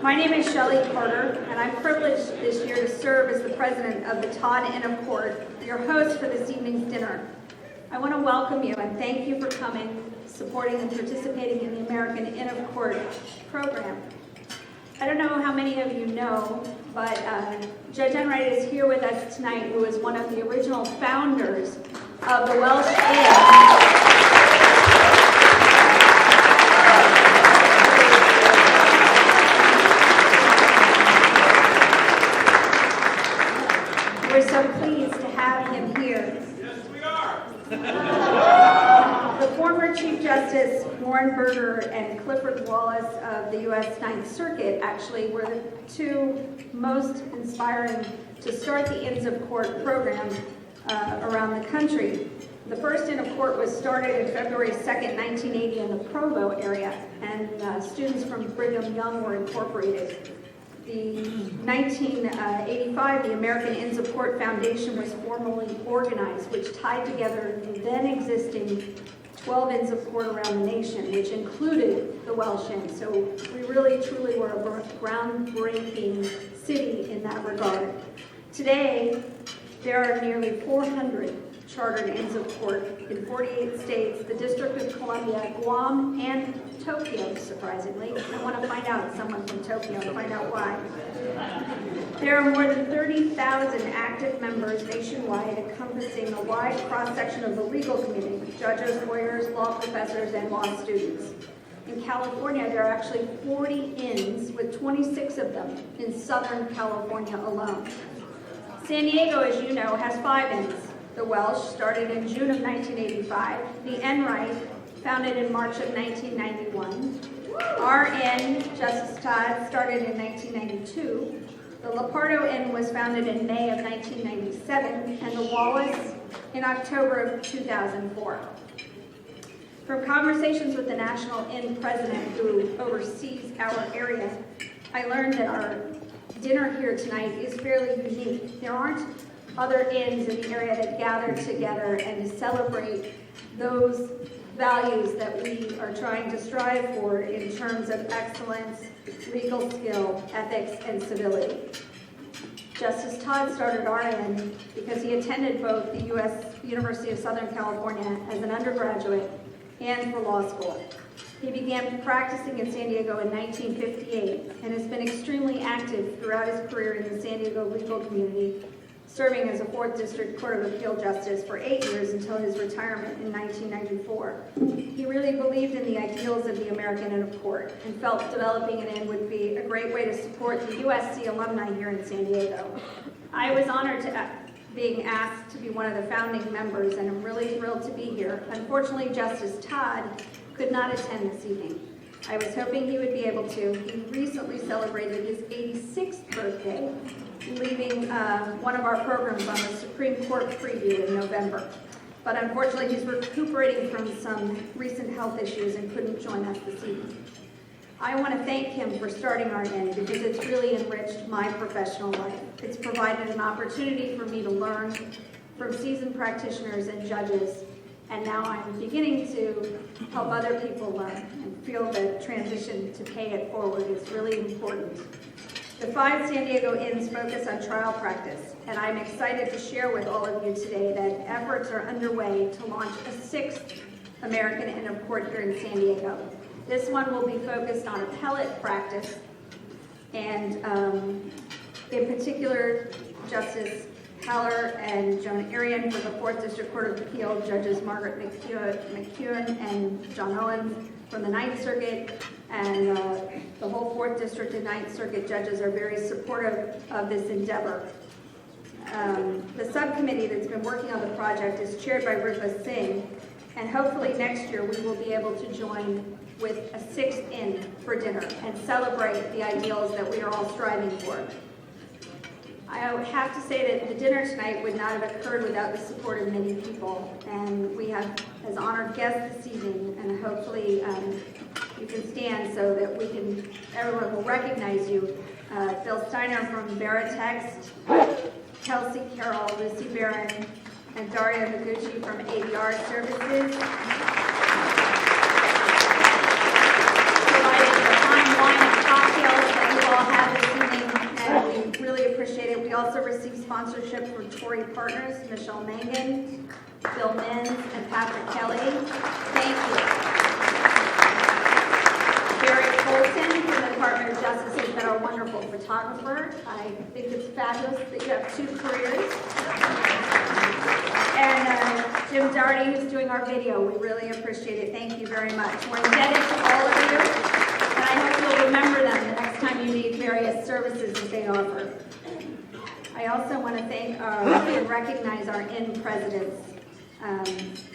My name is Shelley Carder, and I'm privileged this year to serve as the president of the Todd Inn of Court, your host for this evening's dinner. I want to welcome you and thank you for coming, supporting and participating in the American Inn of Court program. I don't know how many of you know, but Judge Enright is here with us tonight, who is one of the original founders of the Welsh Inn. We're so pleased to have him here. Yes, we are. The former Chief Justice Warren Burger and Clifford Wallace of the U.S. Ninth Circuit actually were the two most inspiring to start the Inns of Court program around the country. The first Inn of Court was started in February 2nd, 1980 in the Provo area, and students from Brigham Young were incorporated. The 1985, the American Inns of Court Foundation was formally organized, which tied together the then existing 12 Inns of Court around the nation, which included the Welsh Inn. So we really, truly were a groundbreaking city in that regard. Today, there are nearly 400 chartered Inns of Court in 48 states, the District of Columbia, Guam, and Tokyo, surprisingly. I want to find out someone from Tokyo and find out why. There are more than 30,000 active members nationwide, encompassing a wide cross-section of the legal community, judges, lawyers, law professors, and law students. In California, there are actually 40 inns, with 26 of them in Southern California alone. San Diego, as you know, has 5 inns. The Welsh, started in June of 1985. The Enright, founded in March of 1991. Our Inn, Justice Todd, started in 1992. The Lepardo Inn was founded in May of 1997, and the Wallace in October of 2004. From conversations with the National Inn president, who oversees our area, I learned that our dinner here tonight is fairly unique. There aren't other inns in the area that gather together and to celebrate those values that we are trying to strive for in terms of excellence, legal skill, ethics, and civility. Justice Todd started our inn because he attended both the U.S. University of Southern California as an undergraduate and for law school. He began practicing in San Diego in 1958 and has been extremely active throughout his career in the San Diego legal community, serving as a 4th District Court of Appeal Justice for 8 years until his retirement in 1994. He really believed in the ideals of the American Inn of Court and felt developing an inn would be a great way to support the USC alumni here in San Diego. I was honored to being asked to be one of the founding members, and I'm really thrilled to be here. Unfortunately, Justice Todd could not attend this evening. I was hoping he would be able to. He recently celebrated his 86th birthday, leaving one of our programs on the Supreme Court preview in November. But unfortunately, he's recuperating from some recent health issues and couldn't join us this evening. I want to thank him for starting our inn because it's really enriched my professional life. It's provided an opportunity for me to learn from seasoned practitioners and judges, and now I'm beginning to help other people learn and feel the transition to pay it forward is really important. The 5 San Diego Inns focus on trial practice, and I'm excited to share with all of you today that efforts are underway to launch a 6th American Inn of Court here in San Diego. This one will be focused on appellate practice, and in particular, Justice Haller and Joan Arian for the 4th District Court of Appeal, Judges Margaret McKeown and John Owens from the 9th Circuit, and the whole 4th District and 9th Circuit judges are very supportive of this endeavor. The subcommittee that's been working on the project is chaired by Rupa Singh, and hopefully next year we will be able to join with a 6th inn for dinner and celebrate the ideals that we are all striving for. I would have to say that the dinner tonight would not have occurred without the support of many people, and we have as honored guests this evening, and hopefully you can stand so that everyone will recognize you. Phil Steiner from Veritext, Kelsey Carroll, Lucy Barron, and Daria Noguchi from ADR Services. Providing the fine wine and cocktails that you all also received sponsorship from Tory partners, Michelle Mangan, Bill Mins, and Patrick Kelly. Thank you. Barry Colton from the Department of Justice has been our wonderful photographer. I think it's fabulous that you have 2 careers. And Jim Darty, who's doing our video. We really appreciate it. Thank you very much. We're indebted to all of you, and I hope you'll remember them the next time you need various services that they offer. I also want to thank and recognize our in-presidents.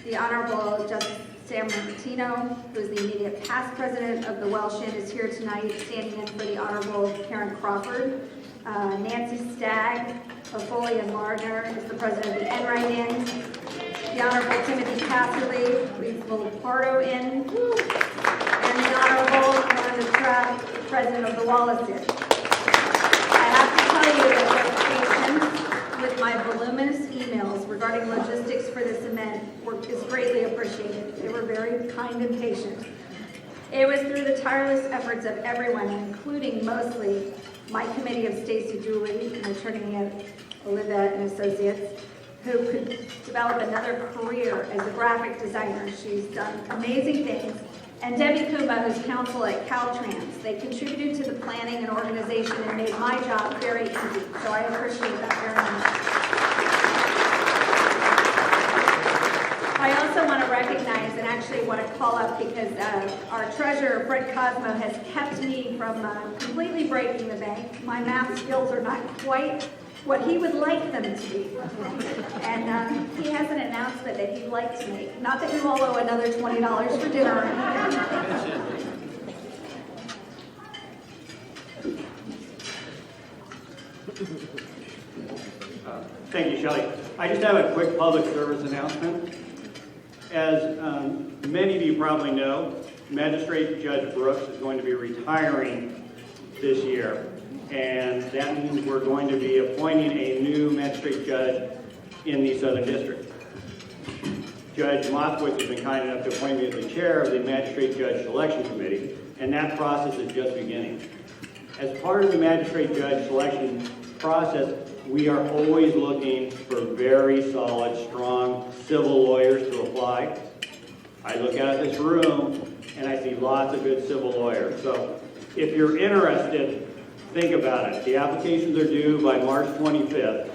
The Honorable Justice Sam Martino, who is the immediate past president of the Welsh Inn, is here tonight, standing in for the Honorable Karen Crawford. Nancy Stagg of Foley and Lardner is the president of the Enright Inn. The Honorable Timothy Casserly leads the Lepardo Inn. And the Honorable Melinda Trapp, president of the Wallace Inn. I have to tell you that your patience with my voluminous emails regarding logistics for this event is greatly appreciated. They were very kind and patient. It was through the tireless efforts of everyone, including mostly my committee of Stacy Dooley, an attorney at Olivia and Associates, who could develop another career as a graphic designer. She's done amazing things. And Debbie Kuma, who's counsel at Caltrans. They contributed to the planning and organization and made my job very easy. So I appreciate that very much. I also want to recognize and actually want to call up because our treasurer, Brett Kosmo, has kept me from completely breaking the bank. My math skills are not quite what he would like them to be. And he has an announcement that he'd like to make. Not that you all owe another $20 for dinner. Thank you, Shelley. I just have a quick public service announcement. As many of you probably know, Magistrate Judge Brooks is going to be retiring this year. And that means we're going to be appointing a new magistrate judge in the Southern District. Judge Moskowitz has been kind enough to appoint me as the chair of the Magistrate Judge Selection Committee, and that process is just beginning. As part of the Magistrate Judge Selection process, we are always looking for very solid, strong civil lawyers to apply. I look out at this room, and I see lots of good civil lawyers. So if you're interested, think about it. The applications are due by March 25th,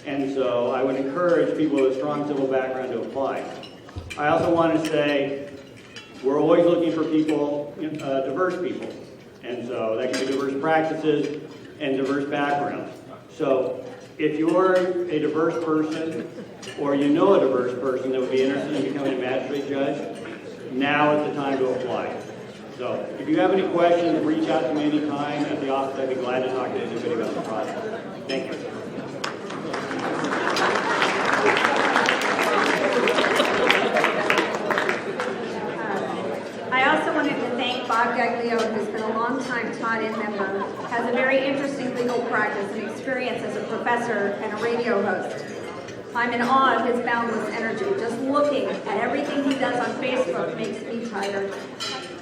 and so I would encourage people with a strong civil background to apply. I also want to say we're always looking for people, diverse people, and so that can be diverse practices and diverse backgrounds. So if you're a diverse person or you know a diverse person that would be interested in becoming a magistrate judge, now is the time to apply. So if you have any questions, reach out to me anytime at the office. I'd be glad to talk to anybody about the process. Thank you. I also wanted to thank Bob Gaglione, who's been a long-time Todd Inn member, has a very interesting legal practice and experience as a professor and a radio host. I'm in awe of his boundless energy. Just looking at everything he does on Facebook makes me tired.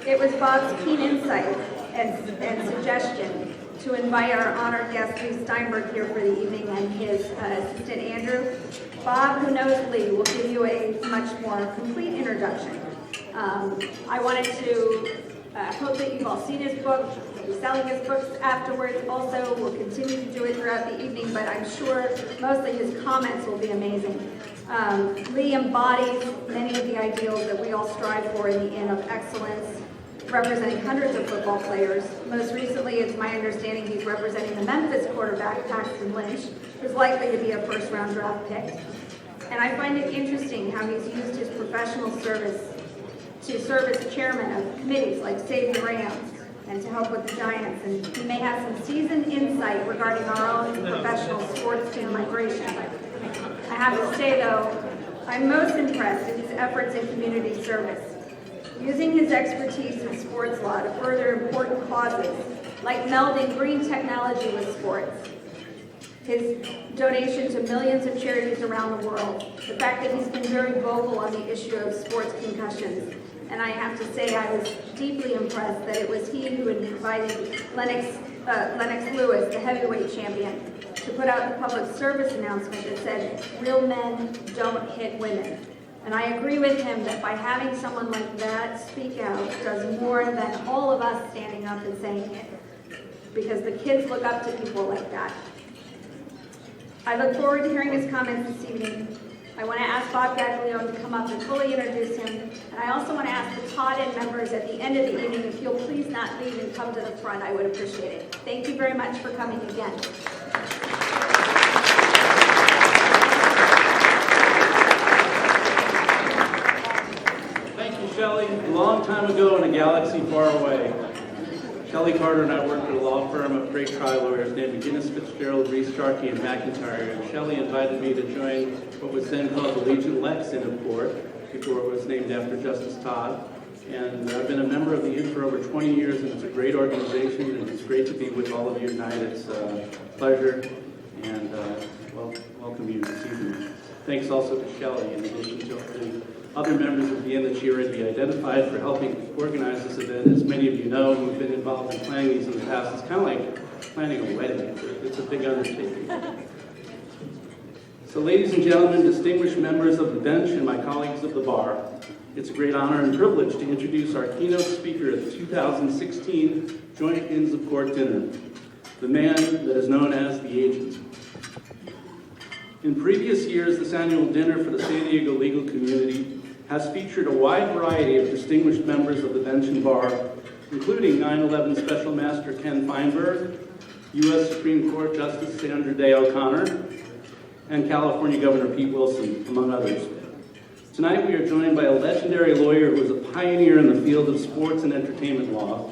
It was Bob's keen insight and suggestion to invite our honored guest, Leigh Steinberg, here for the evening, and his assistant, Andrew. Bob, who knows Leigh, will give you a much more complete introduction. I wanted to hope that you've all seen his book. We'll be selling his books afterwards. Also, we'll continue to do it throughout the evening, but I'm sure mostly his comments will be amazing. Leigh embodies many of the ideals that we all strive for in the Inn of Excellence, representing hundreds of football players. Most recently, it's my understanding he's representing the Memphis quarterback, Paxton Lynch, who's likely to be a first-round draft pick. And I find it interesting how he's used his professional service to serve as chairman of committees like Save the Rams and to help with the Giants. And he may have some seasoned insight regarding our own professional sports team migration. I have to say, though, I'm most impressed in his efforts in community service, using his expertise in sports law to further important causes, like melding green technology with sports, his donation to millions of charities around the world, the fact that he's been very vocal on the issue of sports concussions. And I have to say I was deeply impressed that it was he who invited Lennox Lewis, the heavyweight champion, to to put out the public service announcement that said, "Real men don't hit women." And I agree with him that by having someone like that speak out does more than all of us standing up and saying it, because the kids look up to people like that. I look forward to hearing his comments this evening. I want to ask Bob Gaglione to come up and fully introduce him. And I also want to ask the Todd and members at the end of the evening, if you'll please not leave and come to the front, I would appreciate it. Thank you very much for coming again. Thank you, Shelley. A long time ago in a galaxy far away, Shelley Carder and I worked at a law firm of great trial lawyers named McGinnis, Fitzgerald, Reese, Sharkey, and McIntyre. And Shelley invited me to join what was then called the Legion Lex Inn of Court, before it was named after Justice Todd. And I've been a member of the Inn for over 20 years, and it's a great organization, and it's great to be with all of you tonight. It's a pleasure, and welcome you this evening. Thanks also to Shelley, in addition to the other members of the Inn that she already identified, for helping organize this event. As many of you know who've been involved in planning these in the past, it's kind of like planning a wedding. It's a big undertaking. So ladies and gentlemen, distinguished members of the bench and my colleagues of the bar, it's a great honor and privilege to introduce our keynote speaker at the 2016 Joint Inns of Court Dinner, the man that is known as the Agent. In previous years, this annual dinner for the San Diego legal community has featured a wide variety of distinguished members of the bench and bar, including 9/11 Special Master Ken Feinberg, U.S. Supreme Court Justice Sandra Day O'Connor, and California Governor Pete Wilson, among others. Tonight we are joined by a legendary lawyer who is a pioneer in the field of sports and entertainment law,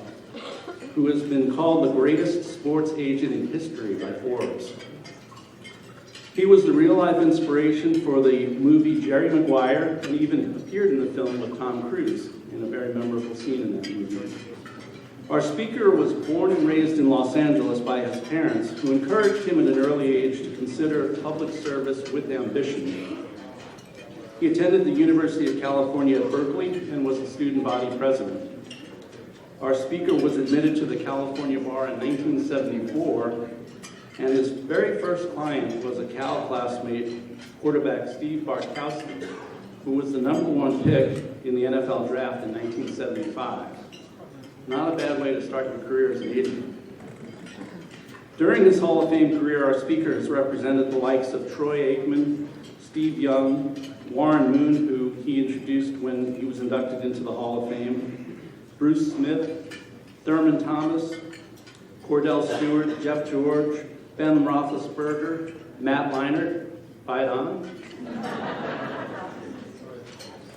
who has been called the greatest sports agent in history by Forbes. He was the real-life inspiration for the movie Jerry Maguire, and even appeared in the film with Tom Cruise in a very memorable scene in that movie. Our speaker was born and raised in Los Angeles by his parents, who encouraged him at an early age to consider public service with ambition. He attended the University of California at Berkeley and was a student body president. Our speaker was admitted to the California bar in 1974, and his very first client was a Cal classmate, quarterback Steve Bartkowski, who was the #1 pick in the NFL draft in 1975. Not a bad way to start your career as an agent. During his Hall of Fame career, our speaker has represented the likes of Troy Aikman, Steve Young, Warren Moon, who he introduced when he was inducted into the Hall of Fame, Bruce Smith, Thurman Thomas, Cordell Stewart, Jeff George, Ben Roethlisberger, Matt Leinart, fight on,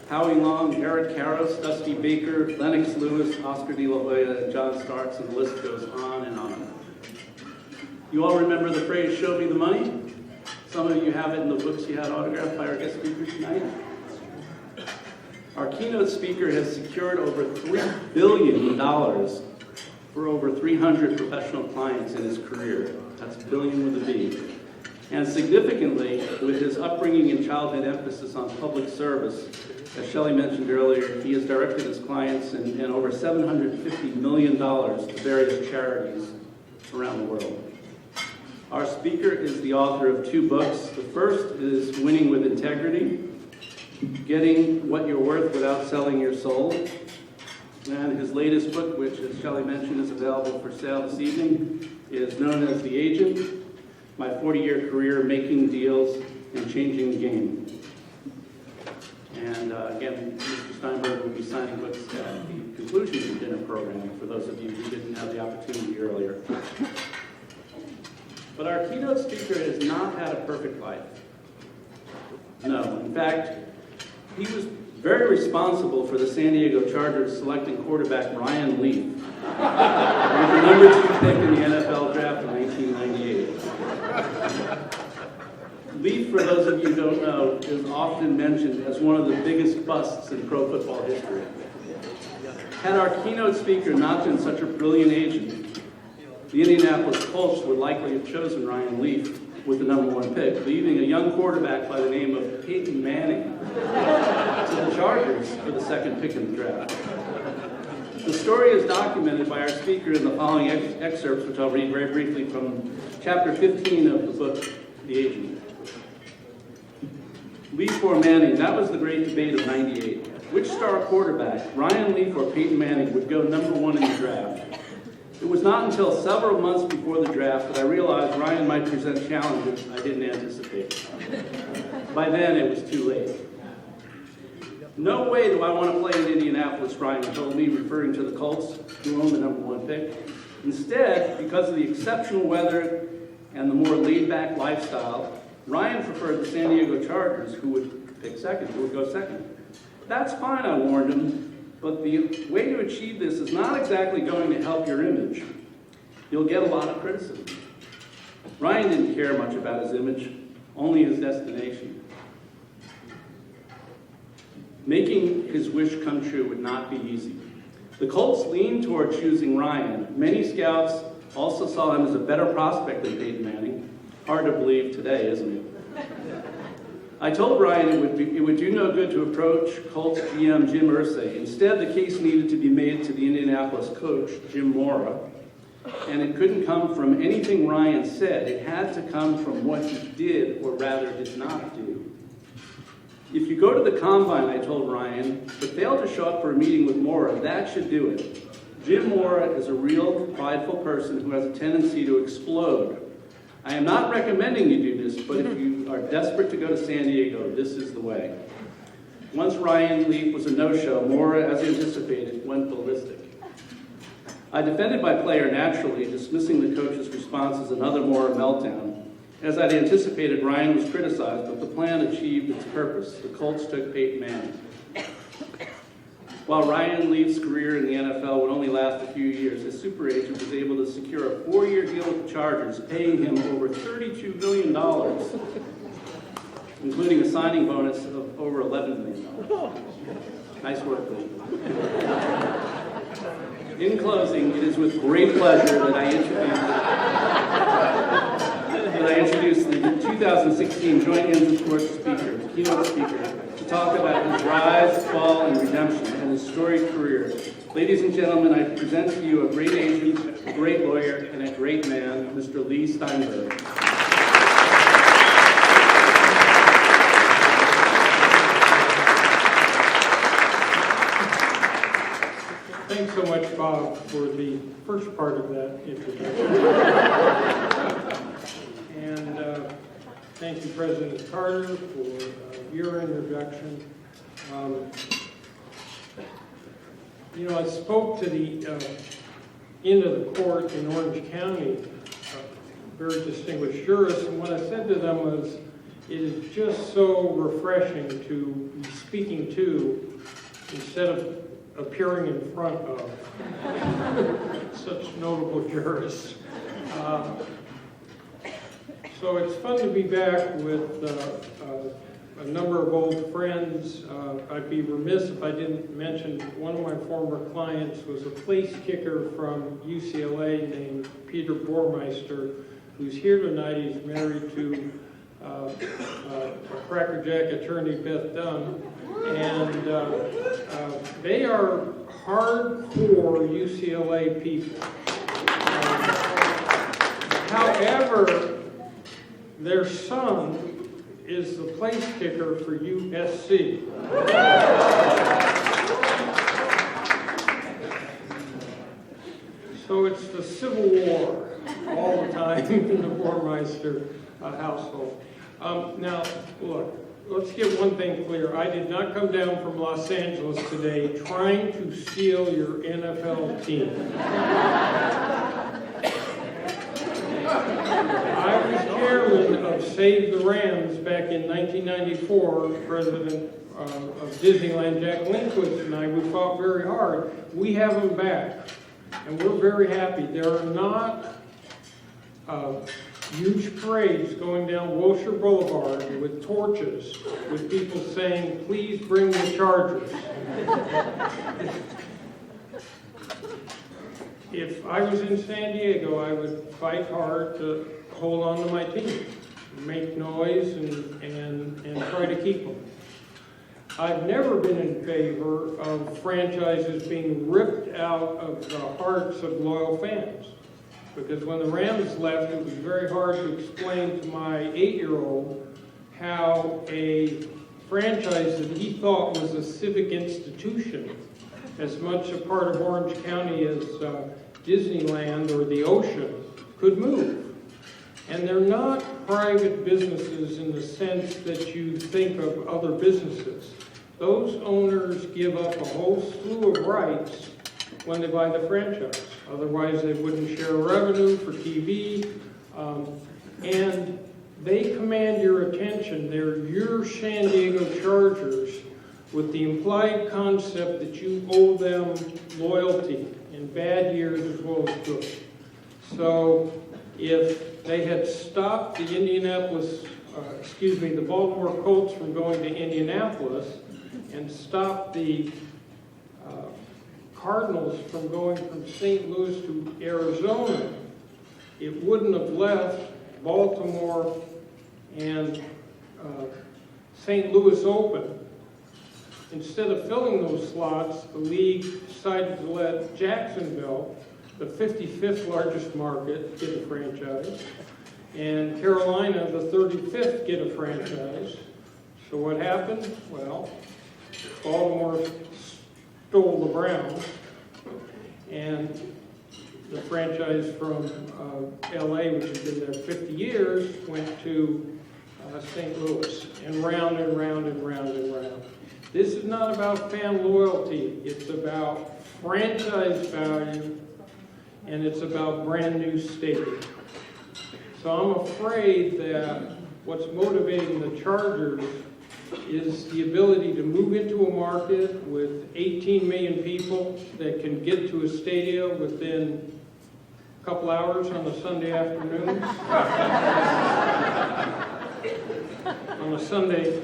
Howie Long, Eric Karros, Dusty Baker, Lennox Lewis, Oscar De La Hoya, John Starks, and the list goes on and on. You all remember the phrase, "show me the money"? Some of you have it in the books you had autographed by our guest speaker tonight. Our keynote speaker has secured over $3 billion for over 300 professional clients in his career. That's billion with a B. And significantly, with his upbringing and childhood emphasis on public service, as Shelley mentioned earlier, he has directed his clients and over $750 million to various charities around the world. Our speaker is the author of 2 books. The first is Winning with Integrity, Getting What You're Worth Without Selling Your Soul. And his latest book, which, as Shelley mentioned, is available for sale this evening, is known as The Agent, My 40-Year Career Making Deals and Changing the Game. And again, Mr. Steinberg will be signing books at the conclusion of the dinner program, for those of you who didn't have the opportunity earlier. But our keynote speaker has not had a perfect life. No, in fact, he was very responsible for the San Diego Chargers selecting quarterback Ryan Leaf, with the #2 pick in the NFL draft in 1998. Leaf, for those of you who don't know, is often mentioned as one of the biggest busts in pro football history. Had our keynote speaker not been such a brilliant agent, the Indianapolis Colts would likely have chosen Ryan Leaf with the #1 pick, leaving a young quarterback by the name of Peyton Manning to the Chargers for the 2nd pick in the draft. The story is documented by our speaker in the following excerpts, which I'll read very briefly from chapter 15 of the book, The Agent. Leaf or Manning, that was the great debate of '98. Which star quarterback, Ryan Leaf or Peyton Manning, would go number one in the draft? It was not until several months before the draft that I realized Ryan might present challenges I didn't anticipate. By then, it was too late. No way do I want to play in Indianapolis, Ryan told me, referring to the Colts, who own the number one pick. Instead, because of the exceptional weather and the more laid-back lifestyle, Ryan preferred the San Diego Chargers, who would go second. That's fine, I warned him, but the way to achieve this is not exactly going to help your image. You'll get a lot of criticism. Ryan didn't care much about his image, only his destination. Making his wish come true would not be easy. The Colts leaned toward choosing Ryan. Many scouts also saw him as a better prospect than Peyton Manning. Hard to believe today, isn't it? I told Ryan it would do no good to approach Colts GM Jim Irsay. Instead, the case needed to be made to the Indianapolis coach, Jim Mora, and it couldn't come from anything Ryan said. It had to come from what he did, or rather did not do. If you go to the combine, I told Ryan, but fail to show up for a meeting with Mora, that should do it. Jim Mora is a real prideful person who has a tendency to explode. I am not recommending you do this, but if you are desperate to go to San Diego, this is the way. Once Ryan Leaf was a no-show, Mora, as anticipated, went ballistic. I defended my player naturally, dismissing the coach's response as another Mora meltdown. As I'd anticipated, Ryan was criticized, but the plan achieved its purpose. The Colts took Peyton Manning. While Ryan Leaf's career in the NFL would only last a few years, his super agent was able to secure a 4-year deal with the Chargers, paying him over $32 million, including a signing bonus of over $11 million. Nice work, Lee. In closing, it is with great pleasure that I introduce the 2016 Joint Ends of Court speaker, keynote speaker, to talk about his rise, fall, and redemption, and his storied career. Ladies and gentlemen, I present to you a great agent, a great lawyer, and a great man, Mr. Leigh Steinberg. Thanks so much, Bob, for the first part of that introduction. And thank you, President Carter, for your introduction. I spoke to the end of the court in Orange County, very distinguished jurists, and what I said to them was, it is just so refreshing to be speaking to instead of appearing in front of such notable jurists. So it's fun to be back with a number of old friends. I'd be remiss if I didn't mention one of my former clients was a place kicker from UCLA named Peter Bormeister, who's here tonight. He's married to a crackerjack attorney, Beth Dunn. And they are hardcore UCLA people. However, their son is the place kicker for USC. So it's the Civil War all the time in the Bormeister household. Now, look. Let's get one thing clear. I did not come down from Los Angeles today trying to steal your NFL team. I was chairman of Save the Rams back in 1994. President of Disneyland, Jack Lindquist, and I, we fought very hard. We have them back, and we're very happy. There are not huge parades going down Wilshire Boulevard with torches, with people saying, please bring the Chargers. If I was in San Diego, I would fight hard to hold on to my team, make noise, and try to keep them. I've never been in favor of franchises being ripped out of the hearts of loyal fans. Because when the Rams left, it was very hard to explain to my 8-year-old how a franchise that he thought was a civic institution, as much a part of Orange County as Disneyland or the ocean, could move. And they're not private businesses in the sense that you think of other businesses. Those owners give up a whole slew of rights when they buy the franchise. Otherwise, they wouldn't share revenue for TV. And they command your attention. They're your San Diego Chargers with the implied concept that you owe them loyalty in bad years as well as good. So if they had stopped the the Baltimore Colts from going to Indianapolis and stopped the Cardinals from going from St. Louis to Arizona, it wouldn't have left Baltimore and St. Louis open. Instead of filling those slots, the league decided to let Jacksonville, the 55th largest market, get a franchise, and Carolina, the 35th, get a franchise. So what happened? Well, Baltimore stole the Browns, and the franchise from LA, which has been there 50 years, went to St. Louis, and round and round and round and round. This is not about fan loyalty. It's about franchise value, and it's about brand new stadium. So I'm afraid that what's motivating the Chargers is the ability to move into a market with 18 million people that can get to a stadium within a couple hours on a Sunday afternoon. On a Sunday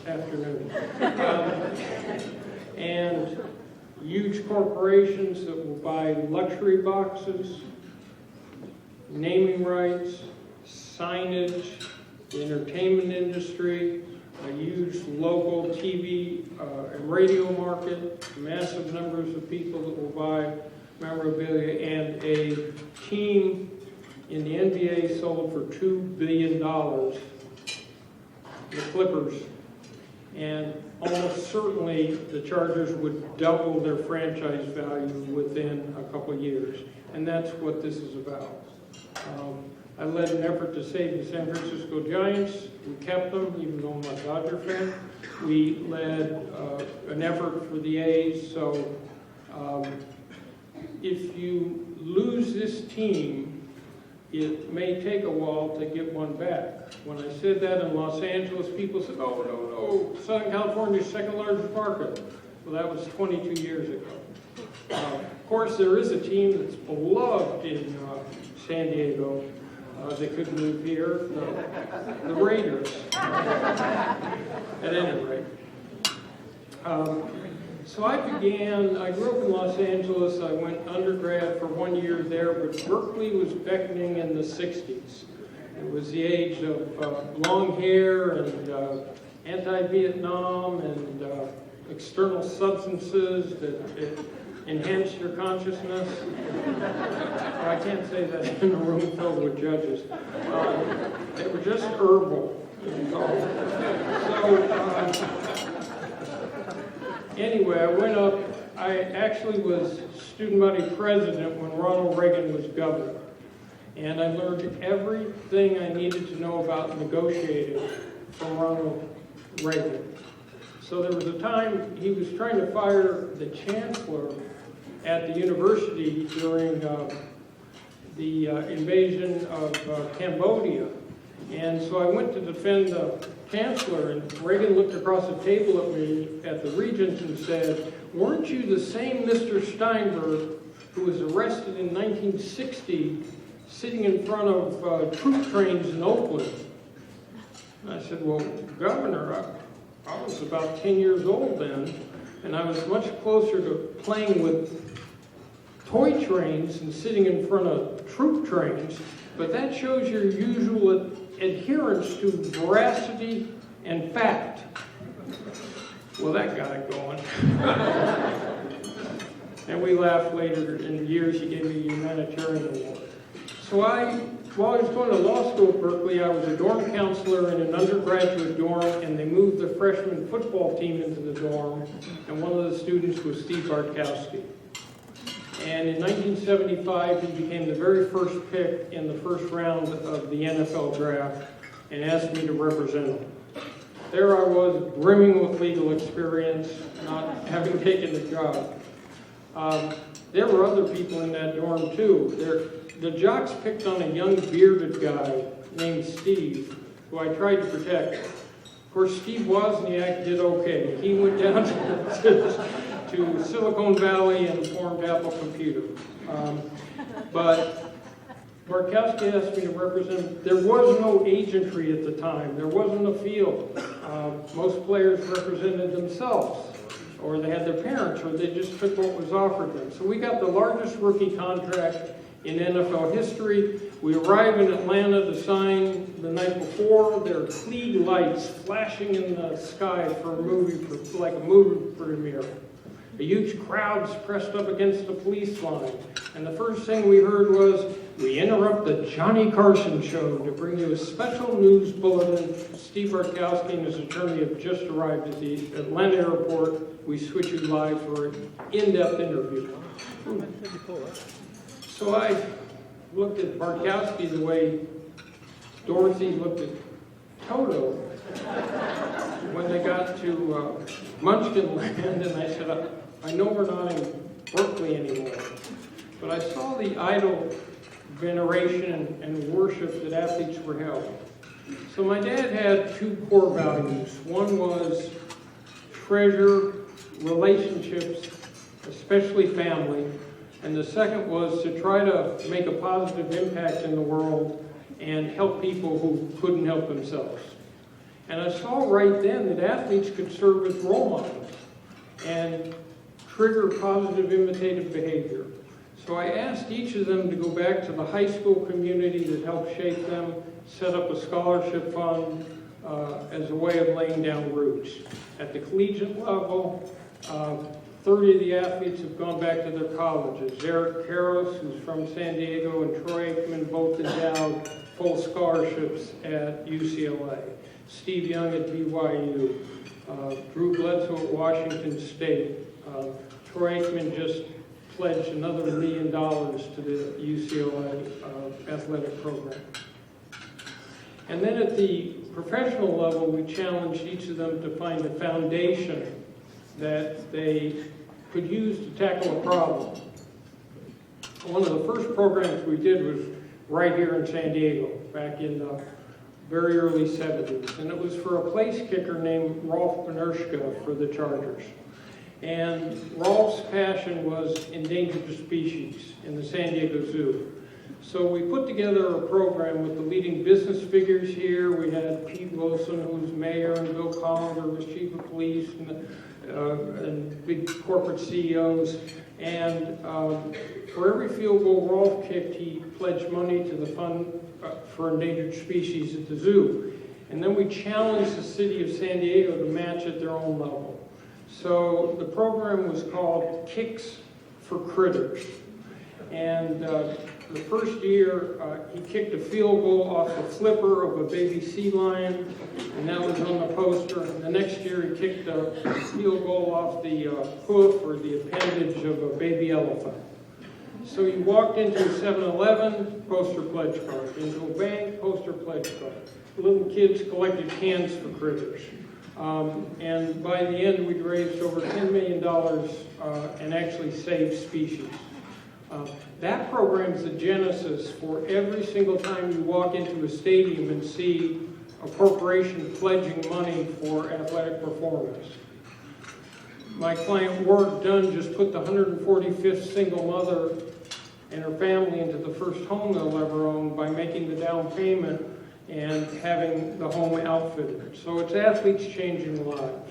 afternoon. And huge corporations that will buy luxury boxes, naming rights, signage, the entertainment industry, a huge local TV and radio market, massive numbers of people that will buy memorabilia, and a team in the NBA sold for $2 billion, the Clippers. And almost certainly the Chargers would double their franchise value within a couple of years. And that's what this is about. I led an effort to save the San Francisco Giants. We kept them, even though I'm a Dodger fan. We led an effort for the A's. So if you lose this team, it may take a while to get one back. When I said that in Los Angeles, people said, oh, no, Southern California's second largest market. Well, that was 22 years ago. Of course, there is a team that's beloved in San Diego. They could move here, the Raiders, at any rate. So I grew up in Los Angeles. I went undergrad for 1 year there, but Berkeley was beckoning in the 60s. It was the age of long hair and anti-Vietnam and external substances that enhance your consciousness. I can't say that in a room filled with judges. They were just herbal. Anyway, I went up. I actually was student body president when Ronald Reagan was governor. And I learned everything I needed to know about negotiating from Ronald Reagan. So there was a time he was trying to fire the chancellor at the university during the invasion of Cambodia. And so I went to defend the chancellor, and Reagan looked across the table at me at the Regents and said, "Weren't you the same Mr. Steinberg who was arrested in 1960 sitting in front of troop trains in Oakland?" And I said, "Well, Governor, I was about 10 years old then, and I was much closer to playing with toy trains and sitting in front of troop trains, but that shows your usual adherence to veracity and fact." Well, that got it going. And we laughed later in years. He gave me a humanitarian award. So while I was going to law school at Berkeley, I was a dorm counselor in an undergraduate dorm, and they moved the freshman football team into the dorm, and one of the students was Steve Bartkowski. And in 1975, he became the very first pick in the first round of the NFL draft and asked me to represent him. There I was, brimming with legal experience, not having taken the job. There were other people in that dorm too. The jocks picked on a young bearded guy named Steve, who I tried to protect. Of course, Steve Wozniak did okay. He went down to Silicon Valley and formed Apple Computer. But Bartkowski asked me to represent him. There was no agentry at the time. There wasn't a field. Most players represented themselves, or they had their parents, or they just took what was offered them. So we got the largest rookie contract in NFL history. We arrive in Atlanta to sign the night before. There are Klieg lights flashing in the sky for a movie, like a movie premiere. A huge crowd's pressed up against the police line. And the first thing we heard was, we interrupt the Johnny Carson show to bring you a special news bulletin. Steve Bartkowski and his attorney have just arrived at the Atlanta airport. We switch you live for an in-depth interview. So I looked at Bartkowski the way Dorothy looked at Toto when they got to Munchkin Land, and I said, I know we're not in Berkeley anymore, but I saw the idol veneration and worship that athletes were held. So my dad had two core values. One was treasure relationships, especially family, and the second was to try to make a positive impact in the world and help people who couldn't help themselves. And I saw right then that athletes could serve as role models and trigger positive imitative behavior. So I asked each of them to go back to the high school community that helped shape them, set up a scholarship fund as a way of laying down roots. At the collegiate level, 30 of the athletes have gone back to their colleges. Eric Karros, who's from San Diego, and Troy Aikman both endowed full scholarships at UCLA. Steve Young at BYU. Drew Bledsoe at Washington State. Troy Aikman just pledged another $1 million to the UCLA athletic program. And then at the professional level, we challenged each of them to find a foundation that they could use to tackle a problem. One of the first programs we did was right here in San Diego, back in the very early 70s. And it was for a place kicker named Rolf Benershka for the Chargers. And Rolf's passion was endangered species in the San Diego Zoo. So we put together a program with the leading business figures here. We had Pete Wilson, who was mayor, and Bill Collins, who was chief of police, and big corporate CEOs. And for every field goal Rolf kicked, he pledged money to the fund for endangered species at the zoo. And then we challenged the city of San Diego to match at their own level. So the program was called Kicks for Critters. And the first year, he kicked a field goal off the flipper of a baby sea lion, and that was on the poster. And the next year, he kicked a field goal off the hoof or the appendage of a baby elephant. So you walked into a 7-Eleven, poster pledge card. Into a bank, poster pledge card. Little kids collected cans for critters. And by the end, we'd raised over $10 million and actually saved species. That program is the genesis for every single time you walk into a stadium and see a corporation pledging money for athletic performance. My client Ward Dunn just put the 145th single mother and her family into the first home they'll ever own by making the down payment and having the home outfitted. So it's athletes changing lives.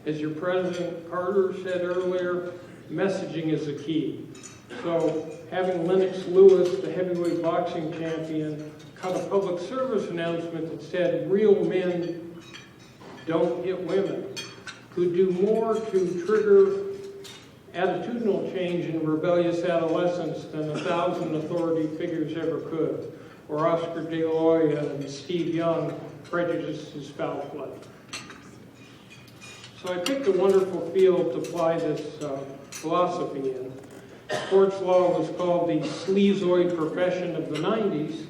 As your President Carter said earlier, messaging is the key. So having Lennox Lewis, the heavyweight boxing champion, cut a public service announcement that said real men don't hit women could do more to trigger attitudinal change in rebellious adolescents than 1,000 authority figures ever could, or Oscar de la Hoya and Steve Young prejudiced his foul play. So I picked a wonderful field to apply this philosophy in. Sports law was called the sleazoid profession of the 90s,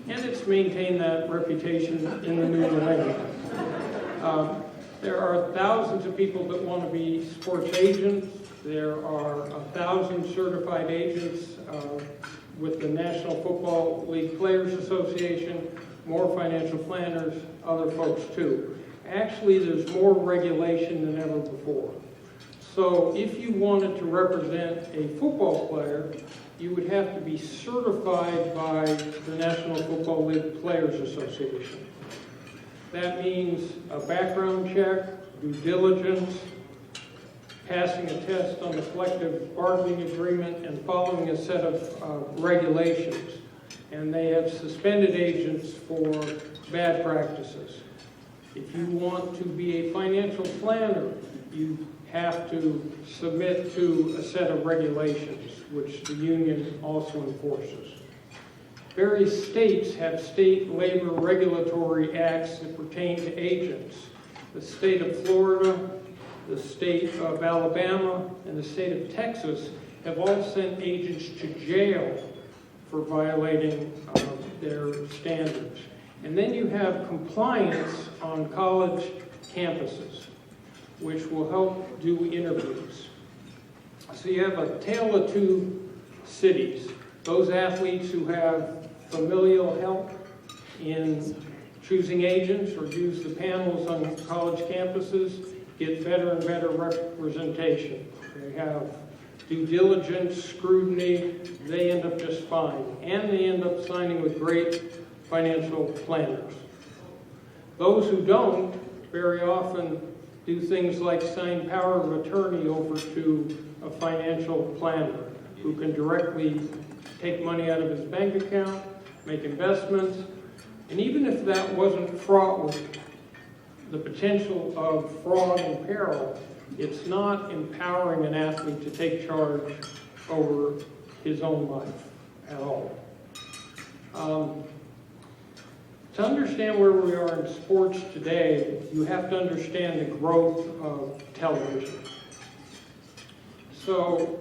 and it's maintained that reputation in the new millennium. There are thousands of people that want to be sports agents. There are 1,000 certified agents with the National Football League Players Association, more financial planners, other folks too. Actually, there's more regulation than ever before. So if you wanted to represent a football player, you would have to be certified by the National Football League Players Association. That means a background check, due diligence, passing a test on the collective bargaining agreement, and following a set of regulations. And they have suspended agents for bad practices. If you want to be a financial planner, you have to submit to a set of regulations, which the union also enforces. Various states have state labor regulatory acts that pertain to agents. The state of Florida, the state of Alabama, and the state of Texas have all sent agents to jail for violating their standards. And then you have compliance on college campuses, which will help do interviews. So you have a tale of two cities. Those athletes who have familial help in choosing agents or use the panels on college campuses get better and better representation. They have due diligence, scrutiny, they end up just fine. And they end up signing with great financial planners. Those who don't very often do things like sign power of attorney over to a financial planner who can directly take money out of his bank account, make investments, and even if that wasn't fraught with the potential of fraud and peril, it's not empowering an athlete to take charge over his own life at all. To understand where we are in sports today, you have to understand the growth of television. So,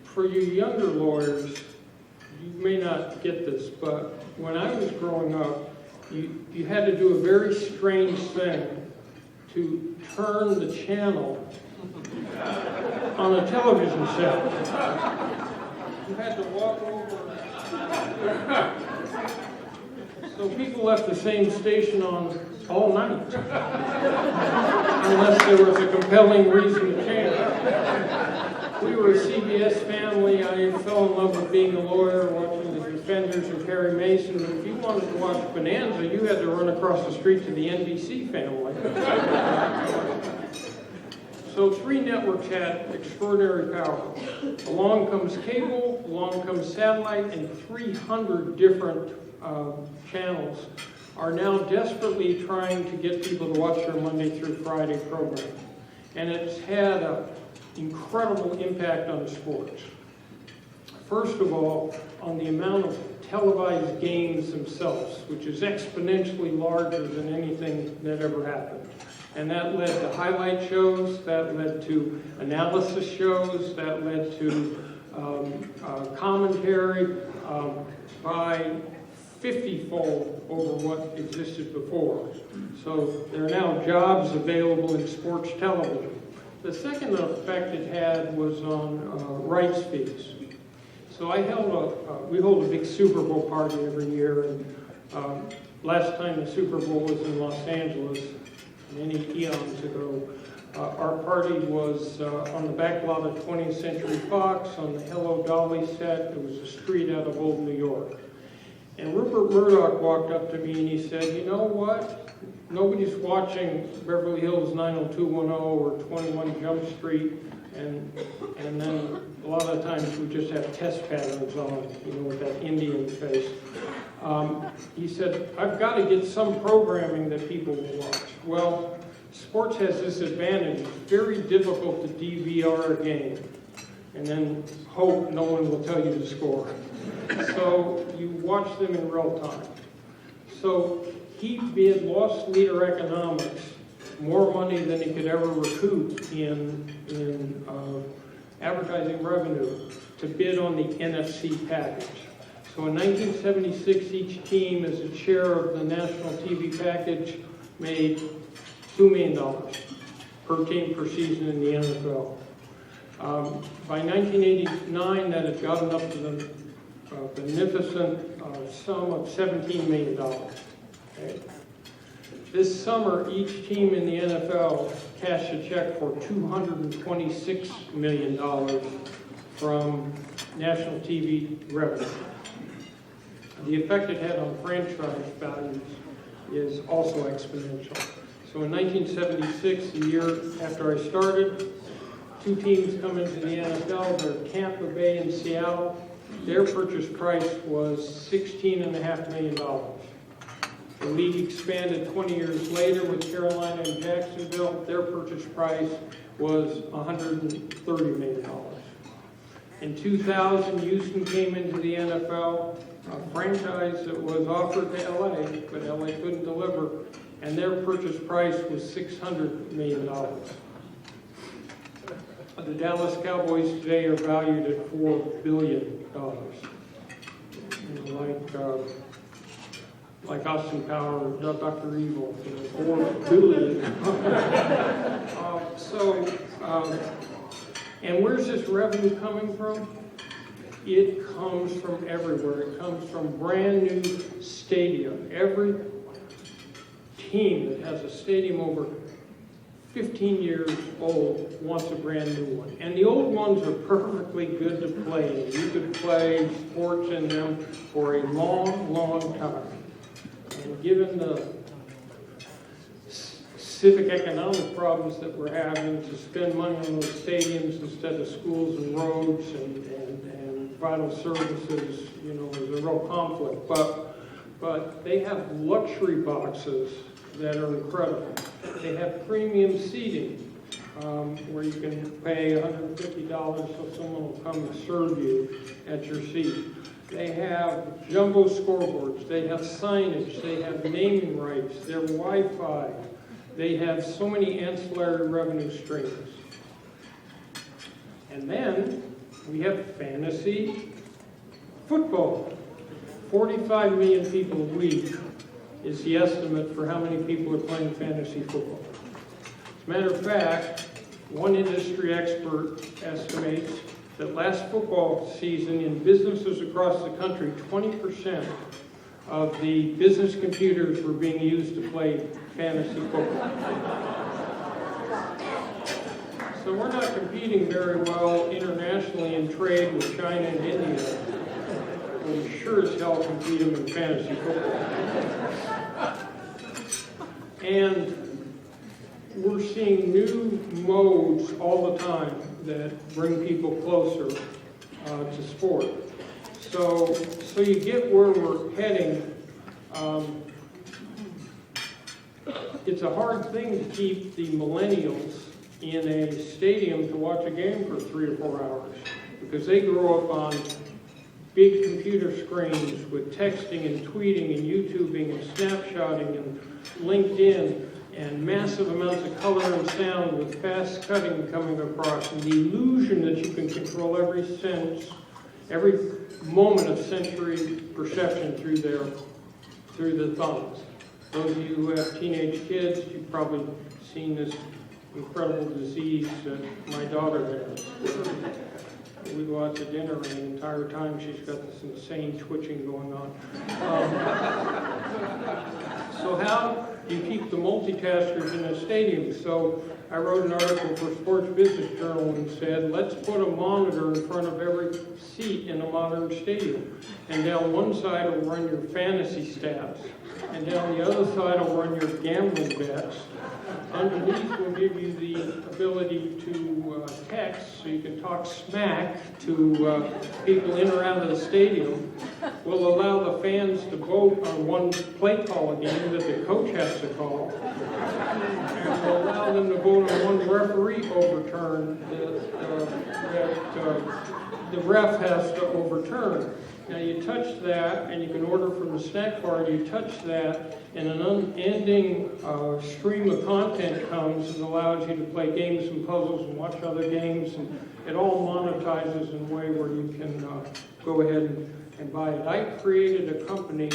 for you younger lawyers, you may not get this, but when I was growing up, you had to do a very strange thing to turn the channel on a television set. You had to walk over. So people left the same station on all night, unless there was a compelling reason to change. We were a CBS family. I fell in love with being a lawyer, watching the Defenders and Perry Mason. But if you wanted to watch Bonanza, you had to run across the street to the NBC family. So 3 networks had extraordinary power. Along comes cable, along comes satellite, and 300 different channels are now desperately trying to get people to watch their Monday through Friday program. And it's had an incredible impact on sports. First of all, on the amount of televised games themselves, which is exponentially larger than anything that ever happened. And that led to highlight shows, that led to analysis shows, that led to commentary by 50-fold over what existed before. So there are now jobs available in sports television. The second effect it had was on rights fees. So we hold a big Super Bowl party every year, and last time the Super Bowl was in Los Angeles, many eons ago. Our party was on the back lot of 20th Century Fox, on the Hello Dolly set. It was a street out of Old New York. And Rupert Murdoch walked up to me and he said, you know what? Nobody's watching Beverly Hills 90210 or 21 Jump Street and then a lot of the times we just have test patterns on, with that Indian face. He said, I've got to get some programming that people will watch. Well, sports has this advantage. It's very difficult to DVR a game and then hope no one will tell you to score. So you watch them in real time. So he bid loss leader economics more money than he could ever recoup in advertising revenue to bid on the NFC package. So in 1976, each team, as a share of the national TV package, made $2 million per team per season in the NFL. By 1989, that had gotten up to the beneficent sum of $17 million. Okay? This summer, each team in the NFL cashed a check for $226 million from national TV revenue. The effect it had on franchise values is also exponential. So in 1976, the year after I started, two teams come into the NFL. They're Tampa Bay and Seattle. Their purchase price was $16.5 million. The league expanded 20 years later with Carolina and Jacksonville. Their purchase price was $130 million. In 2000, Houston came into the NFL, a franchise that was offered to LA, but LA couldn't deliver, and their purchase price was $600 million. The Dallas Cowboys today are valued at $4 billion. Like Austin Powers, Dr. Evil, $4 billion. And where's this revenue coming from? It comes from everywhere. It comes from brand new stadium. Every team that has a stadium over 15 years old wants a brand new one. And the old ones are perfectly good to play in. You could play sports in them for a long, long time. And given the civic economic problems that we're having, to spend money on those stadiums instead of schools and roads and vital services, is a real conflict. But they have luxury boxes that are incredible. They have premium seating where you can pay $150 so someone will come and serve you at your seat. They have jumbo scoreboards, they have signage, they have naming rights, they have Wi-Fi, they have so many ancillary revenue streams. And then we have fantasy football. 45 million people a week is the estimate for how many people are playing fantasy football. As a matter of fact, one industry expert estimates that last football season in businesses across the country, 20% of the business computers were being used to play fantasy football. So we're not competing very well internationally in trade with China and India. We sure as hell compete them in fantasy football. And we're seeing new modes all the time that bring people closer to sport. So you get where we're heading. It's a hard thing to keep the millennials in a stadium to watch a game for 3 or 4 hours because they grow up on big computer screens with texting and tweeting and YouTubing and snapshotting and LinkedIn and massive amounts of color and sound with fast cutting coming across, and the illusion that you can control every sense, every moment of sensory perception through the thumbs. Those of you who have teenage kids, you've probably seen this incredible disease that my daughter has. We go out to dinner and the entire time she's got this insane twitching going on. So how do you keep the multitaskers in a stadium? So I wrote an article for Sports Business Journal and said, let's put a monitor in front of every seat in a modern stadium. And down one side will run your fantasy stats. And down the other side will run your gambling bets. Underneath will give you the ability to text, so you can talk smack to people in or out of the stadium. Will allow the fans to vote on one play call game that the coach has to call. And will allow them to vote on one referee overturn that the ref has to overturn. Now you touch that, and you can order from the snack bar. You touch that, and an unending stream of content comes and allows you to play games and puzzles and watch other games, and it all monetizes in a way where you can go ahead and buy it. I created a company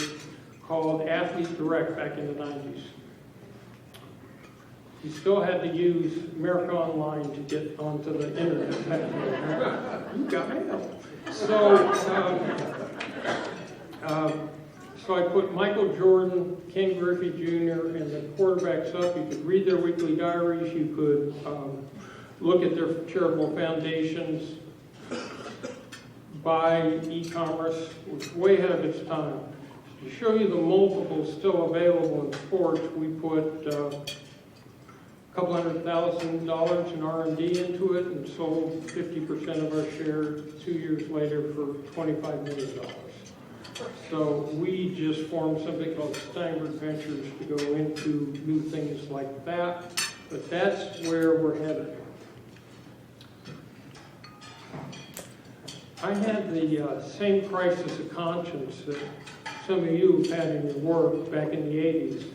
called Athlete Direct back in the 90s. You still had to use America Online to get onto the internet back then. You got mail. So I put Michael Jordan, Ken Griffey Jr., and the quarterbacks up. You could read their weekly diaries. You could look at their charitable foundations, buy e-commerce, which was way ahead of its time. To show you the multiples still available in sports, we put a couple $100,000 in R&D into it and sold 50% of our share 2 years later for $25 million. So we just formed something called Steinberg Ventures to go into new things like that, but that's where we're headed. I had the same crisis of conscience that some of you have had in your work back in the 80s.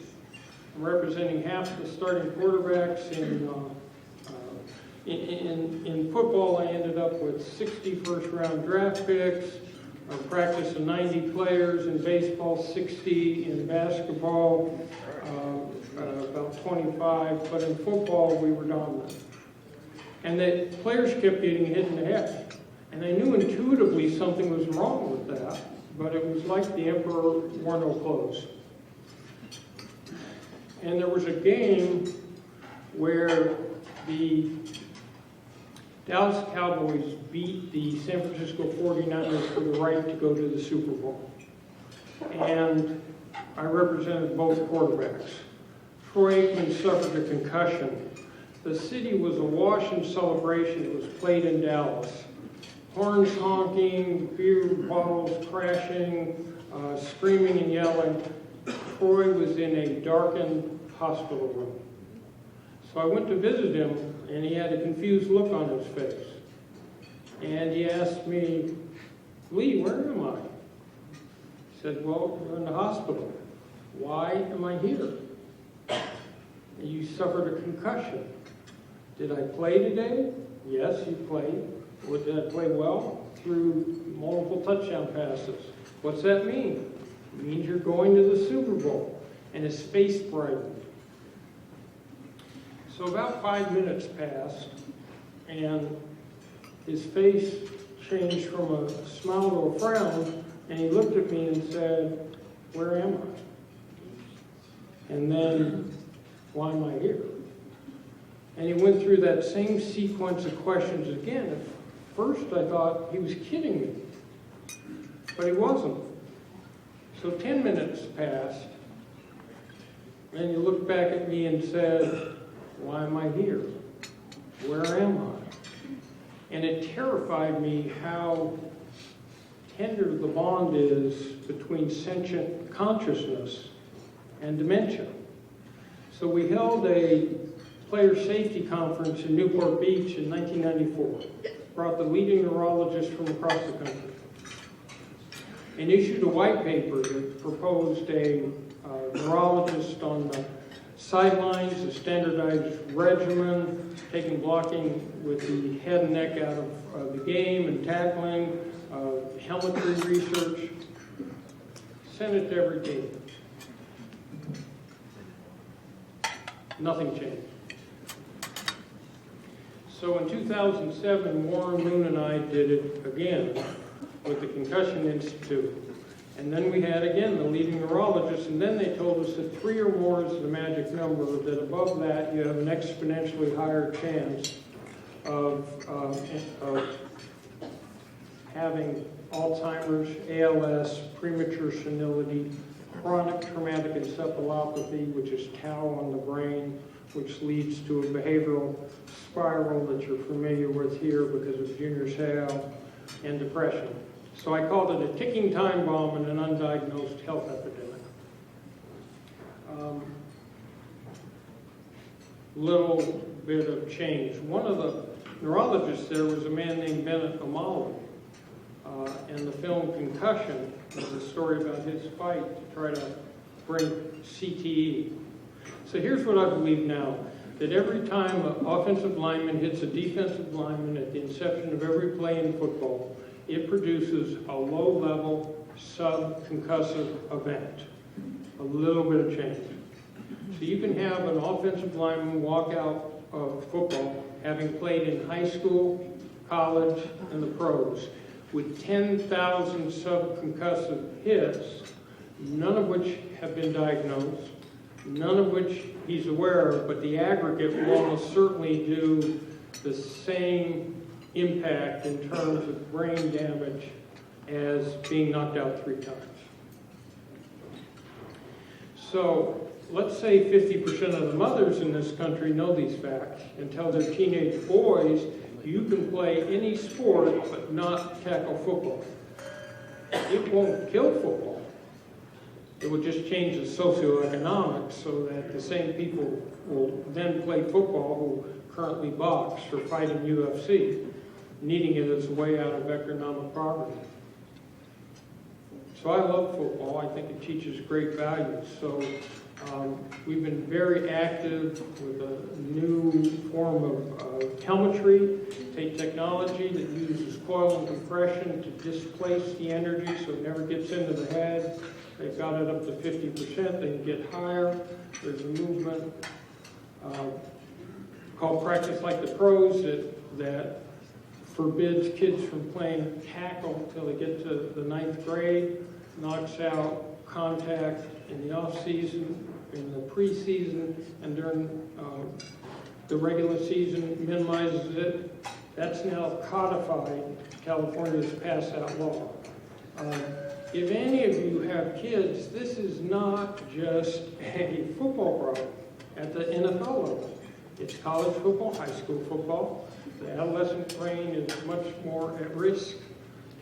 I'm representing half the starting quarterbacks in football. I ended up with 60 first-round draft picks, a practice of 90 players. In baseball, 60. In basketball, about 25. But in football, we were dominant. And the players kept getting hit in the head. And I knew intuitively something was wrong with that, but it was like the emperor wore no clothes. And there was a game where the Dallas Cowboys beat the San Francisco 49ers for the right to go to the Super Bowl. And I represented both quarterbacks. Troy Aikman suffered a concussion. The city was awash in celebration. It was played in Dallas. Horns honking, beer bottles crashing, screaming and yelling. Troy was in a darkened hospital room. So I went to visit him, and he had a confused look on his face. And he asked me, "Leigh, where am I?" I said, "Well, you're in the hospital." "Why am I here?" "You suffered a concussion." "Did I play today?" "Yes, you played." "Did I play well?" "Threw multiple touchdown passes." "What's that mean?" "It means you're going to the Super Bowl." And his face brightened. So about 5 minutes passed, and his face changed from a smile to a frown, and he looked at me and said, "Where am I?" And then, "Why am I here?" And he went through that same sequence of questions again. At first I thought he was kidding me, but he wasn't. So 10 minutes passed, and he looked back at me and said, "Why am I here? Where am I?" And it terrified me how tender the bond is between sentient consciousness and dementia. So we held a player safety conference in Newport Beach in 1994. Brought the leading neurologists from across the country. And issued a white paper that proposed a neurologist on the sidelines, a standardized regimen, taking blocking with the head and neck out of the game and tackling, helmetry research. Sent it to every team. Nothing changed. So in 2007, Warren Moon and I did it again with the Concussion Institute. And then we had, again, the leading neurologists, and then they told us that 3 or more is the magic number, that above that you have an exponentially higher chance of having Alzheimer's, ALS, premature senility, chronic traumatic encephalopathy, which is tau on the brain, which leads to a behavioral spiral that you're familiar with here because of junior sale and depression. So I called it a ticking time bomb and an undiagnosed health epidemic. Little bit of change. One of the neurologists there was a man named Bennett Amalu, and the film Concussion is a story about his fight to try to bring CTE. So here's what I believe now, that every time an offensive lineman hits a defensive lineman at the inception of every play in football, it produces a low-level subconcussive event, a little bit of change. So you can have an offensive lineman walk out of football having played in high school, college, and the pros with 10,000 subconcussive hits, none of which have been diagnosed, none of which he's aware of, but the aggregate will almost certainly do the same impact in terms of brain damage as being knocked out 3 times. So let's say 50% of the mothers in this country know these facts and tell their teenage boys, you can play any sport but not tackle football. It won't kill football. It will just change the socioeconomics so that the same people will then play football who currently box or fight in UFC, needing it as a way out of economic poverty. So I love football. I think it teaches great values. So we've been very active with a new form of telemetry, technology that uses coil and compression to displace the energy so it never gets into the head. They've got it up to 50%. They can get higher. There's a movement called Practice Like the Pros that forbids kids from playing tackle until they get to the 9th grade, knocks out contact in the off-season, in the preseason, and during the regular season, minimizes it. That's now codified. California's passed that law. If any of you have kids, this is not just a football problem at the NFL level. It's college football, high school football. The adolescent brain is much more at risk,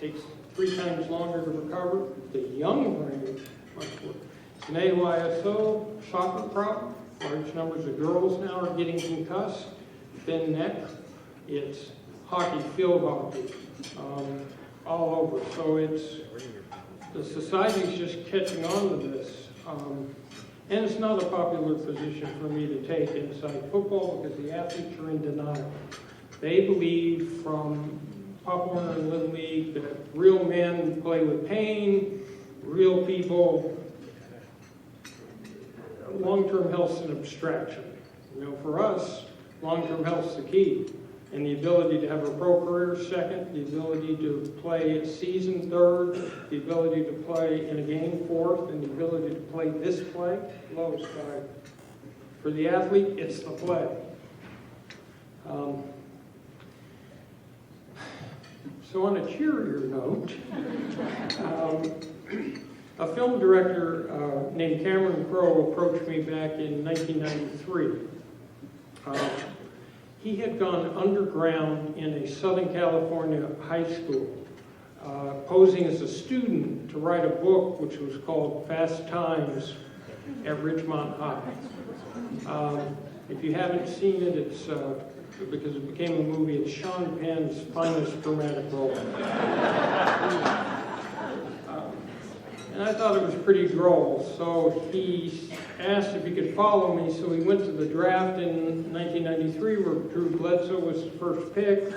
takes 3 times longer to recover. The young brain, much worse. It's an AYSO soccer problem. Large numbers of girls now are getting concussed. Thin neck. It's hockey, field hockey, all over. So the society's just catching on to this. And it's not a popular position for me to take inside football because the athletes are in denial. They believe from Pop Warner and Little League that real men play with pain, real people, long-term health's an abstraction. For us, long-term health's the key. And the ability to have a pro career second, the ability to play a season third, the ability to play in a game fourth, and the ability to play this play, lowest five. For the athlete, it's the play. So on a cheerier note, a film director named Cameron Crowe approached me back in 1993. He had gone underground in a Southern California high school, posing as a student to write a book which was called Fast Times at Ridgemont High. If you haven't seen it, it's because it became a movie, it's Sean Penn's finest dramatic role. And I thought it was pretty droll, so he asked if he could follow me, so we went to the draft in 1993 where Drew Bledsoe was the first pick.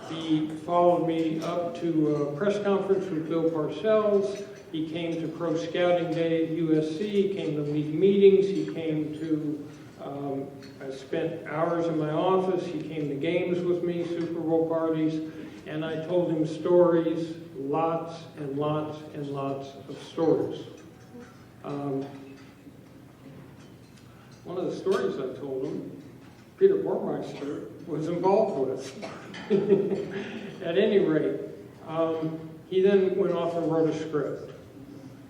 He followed me up to a press conference with Bill Parcells. He came to Pro Scouting Day at USC. He came to league meetings. He came to, I spent hours in my office. He came to games with me, Super Bowl parties, and I told him stories, lots and lots and lots of stories. One of the stories I told him, Peter Bormeister was involved with. At any rate, he then went off and wrote a script.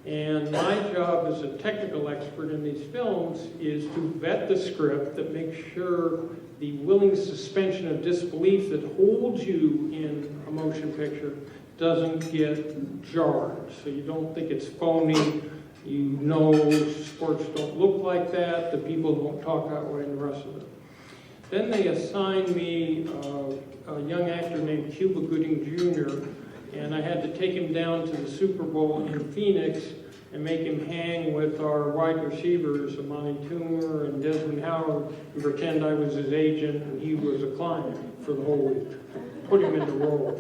And my job as a technical expert in these films is to vet the script that makes sure the willing suspension of disbelief that holds you in a motion picture doesn't get jarred. So you don't think it's phony, you know sports don't look like that, the people don't talk that way, and the rest of it. Then they assigned me a young actor named Cuba Gooding Jr., and I had to take him down to the Super Bowl in Phoenix and make him hang with our wide receivers, Amani Toomer and Desmond Howard, and pretend I was his agent and he was a client for the whole week. Put him in the role.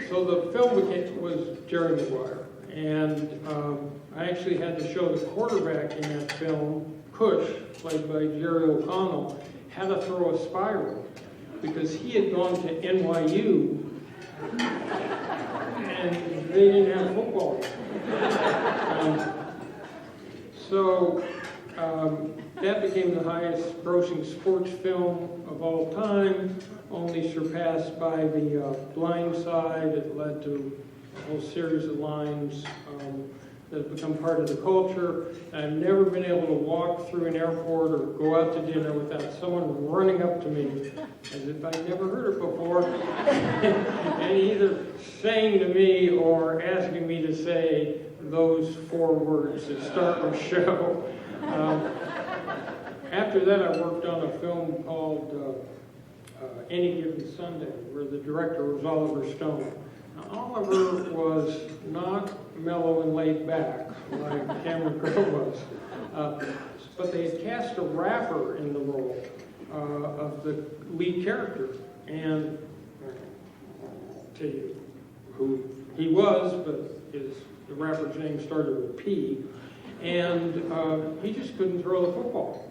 So the film was Jerry Maguire, and I actually had to show the quarterback in that film, Cush, played by Jerry O'Connell, how to throw a spiral, because he had gone to NYU and they didn't have football. So that became the highest grossing sports film of all time, only surpassed by The Blind Side. It led to a whole series of lines that have become part of the culture. I've never been able to walk through an airport or go out to dinner without someone running up to me as if I'd never heard it before and either saying to me or asking me to say those 4 words that start the show. After that, I worked on a film called Any Given Sunday, where the director was Oliver Stone. Now, Oliver was not mellow and laid back like Cameron Crowe was, but they had cast a rapper in the role of the lead character, and I'll tell you who he was, but the rapper's name started with P, and he just couldn't throw the football.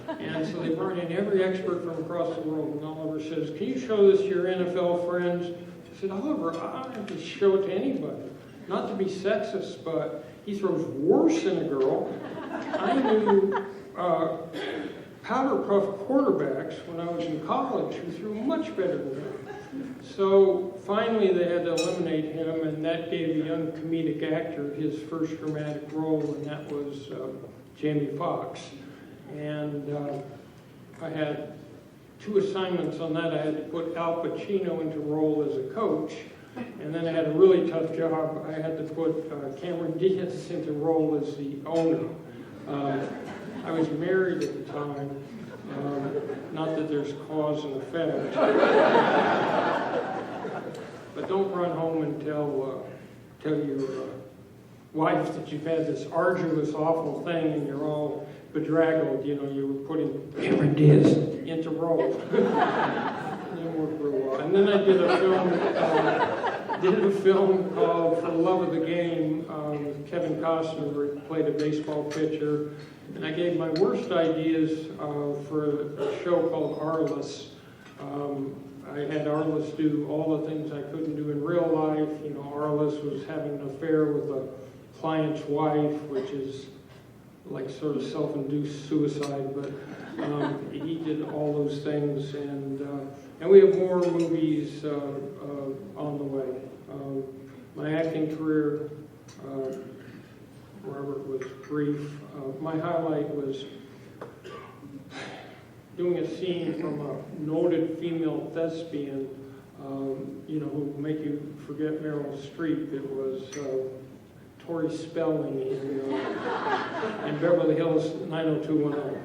And so they brought in every expert from across the world, and Oliver says, "Can you show this to your NFL friends?" I said, "Oliver, I don't have to show it to anybody. Not to be sexist, but he throws worse than a girl. I knew powder puff quarterbacks when I was in college who threw much better than him." So finally they had to eliminate him, and that gave a young comedic actor his first dramatic role, and that was Jamie Foxx. And I had 2 assignments on that. I had to put Al Pacino into role as a coach, and then I had a really tough job. I had to put Cameron Diaz into role as the owner. I was married at the time. Not that there's cause and effect. But don't run home and tell your wife that you've had this arduous, awful thing and you're all bedraggled. You know, you were putting Cameron Diaz into role. It didn't work real well. And then I did a film called For the Love of the Game with Kevin Costner, where he played a baseball pitcher. And I gave my worst ideas for a show called Arliss. I had Arliss do all the things I couldn't do in real life. You know, Arliss was having an affair with a client's wife, which is like sort of self-induced suicide, but he did all those things, and we have more movies on the way. My acting career, Robert, was brief. My highlight was doing a scene from a noted female thespian, you know, who make you forget Meryl Streep. It was Tori Spelling in Beverly Hills 90210.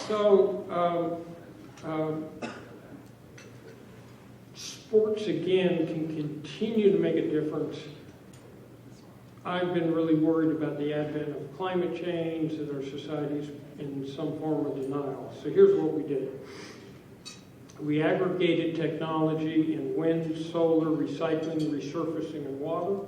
So, sports again can continue to make a difference. I've been really worried about the advent of climate change, that our society's in some form of denial. So here's what we did. We aggregated technology in wind, solar, recycling, resurfacing, and water,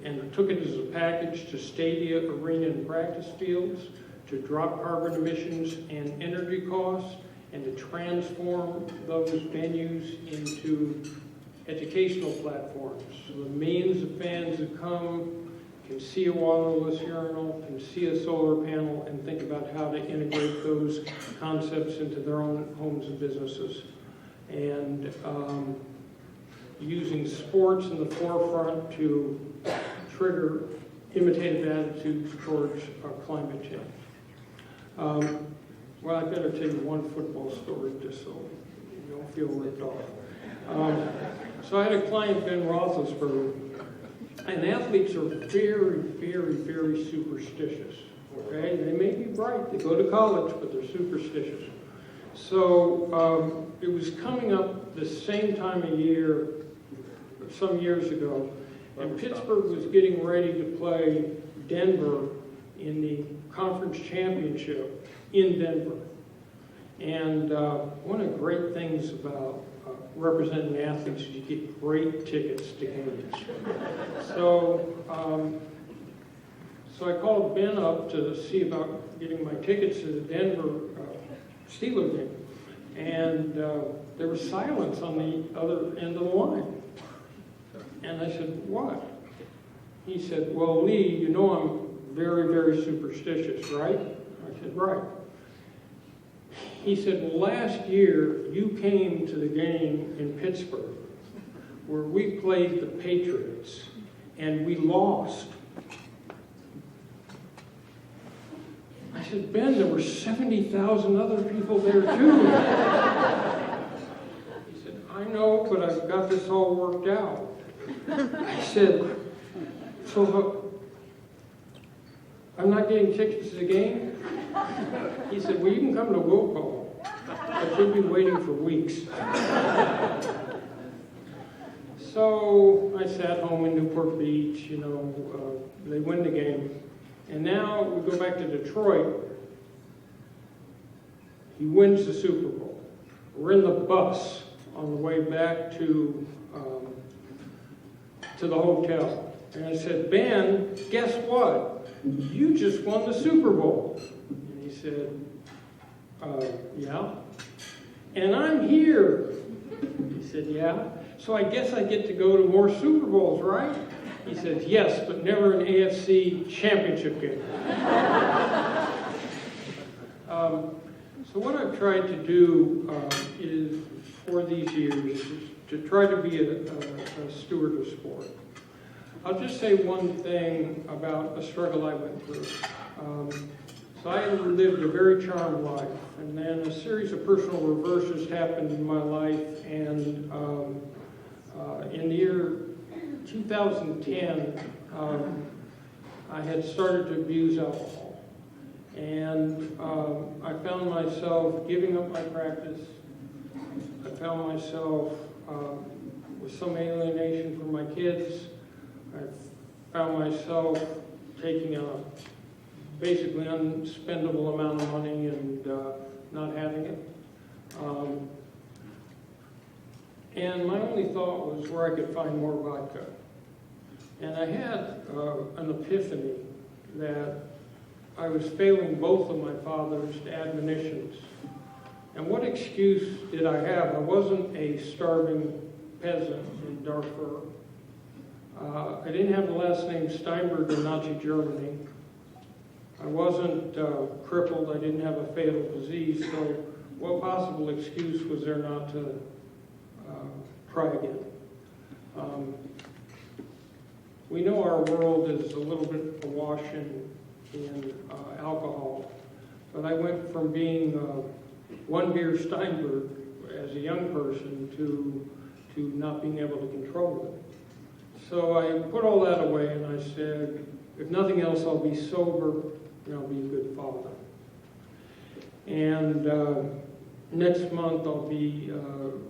and took it as a package to stadia, arena, and practice fields, to drop carbon emissions and energy costs, and to transform those venues into educational platforms. So the millions of fans that come can see a waterless urinal, can see a solar panel, and think about how to integrate those concepts into their own homes and businesses. And using sports in the forefront to trigger imitative attitudes towards climate change. Well, I better tell you one football story just so you don't feel ripped off. So I had a client, Ben Roethlisberger, and athletes are very, very, very superstitious. Okay, they may be bright, they go to college, but they're superstitious. So it was coming up the same time of year, some years ago, and Pittsburgh was getting ready to play Denver in the conference championship in Denver. And one of the great things about representing athletes is you get great tickets to games. So I called Ben up to see about getting my tickets to the Denver Steelers game. And there was silence on the other end of the line. And I said, what? He said, well, Leigh, you know I'm very, very superstitious, right? I said, right. He said, well, last year you came to the game in Pittsburgh where we played the Patriots and we lost. I said, Ben, there were 70,000 other people there too. He said, I know, but I've got this all worked out. I said, so I'm not getting tickets to the game? He said, well, you can come to will call, but you'll be waiting for weeks. So I sat home in Newport Beach, they win the game. And now we go back to Detroit. He wins the Super Bowl. We're in the bus on the way back to the hotel. And I said, Ben, guess what? You just won the Super Bowl. And he said, yeah. And I'm here. He said, yeah. So I guess I get to go to more Super Bowls, right? He said, yes, but never an AFC championship game. So what I've tried to do is, for these years, is to try to be a steward of sport. I'll just say one thing about a struggle I went through. So I lived a very charmed life, and then a series of personal reverses happened in my life, and in the year 2010, I had started to abuse alcohol, and I found myself giving up my practice. I found myself with some alienation from my kids. I found myself taking a basically unspendable amount of money and not having it. And my only thought was where I could find more vodka. And I had an epiphany that I was failing both of my father's admonitions. And what excuse did I have? I wasn't a starving peasant in Darfur. I didn't have the last name Steinberg in Nazi Germany. I wasn't crippled. I didn't have a fatal disease. So what possible excuse was there not to try again? We know our world is a little bit awash in alcohol, but I went from being one beer Steinberg as a young person to not being able to control it. So I put all that away and I said, if nothing else, I'll be sober and I'll be a good father. And next month I'll be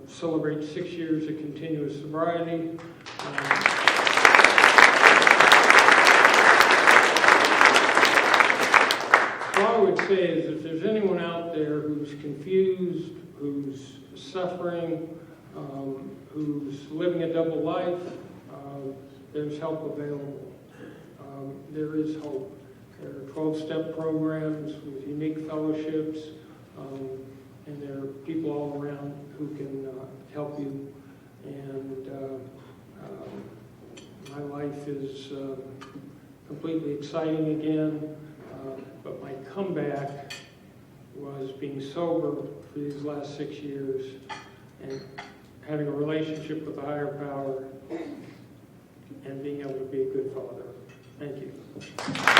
celebrate 6 years of continuous sobriety. All I would say is if there's anyone out there who's confused, who's suffering, who's living a double life, there's help available. There is hope. There are 12-step programs with unique fellowships, and there are people all around who can help you. And my life is completely exciting again, but my comeback was being sober for these last 6 years and having a relationship with the higher power, and being able to be a good father. Thank you.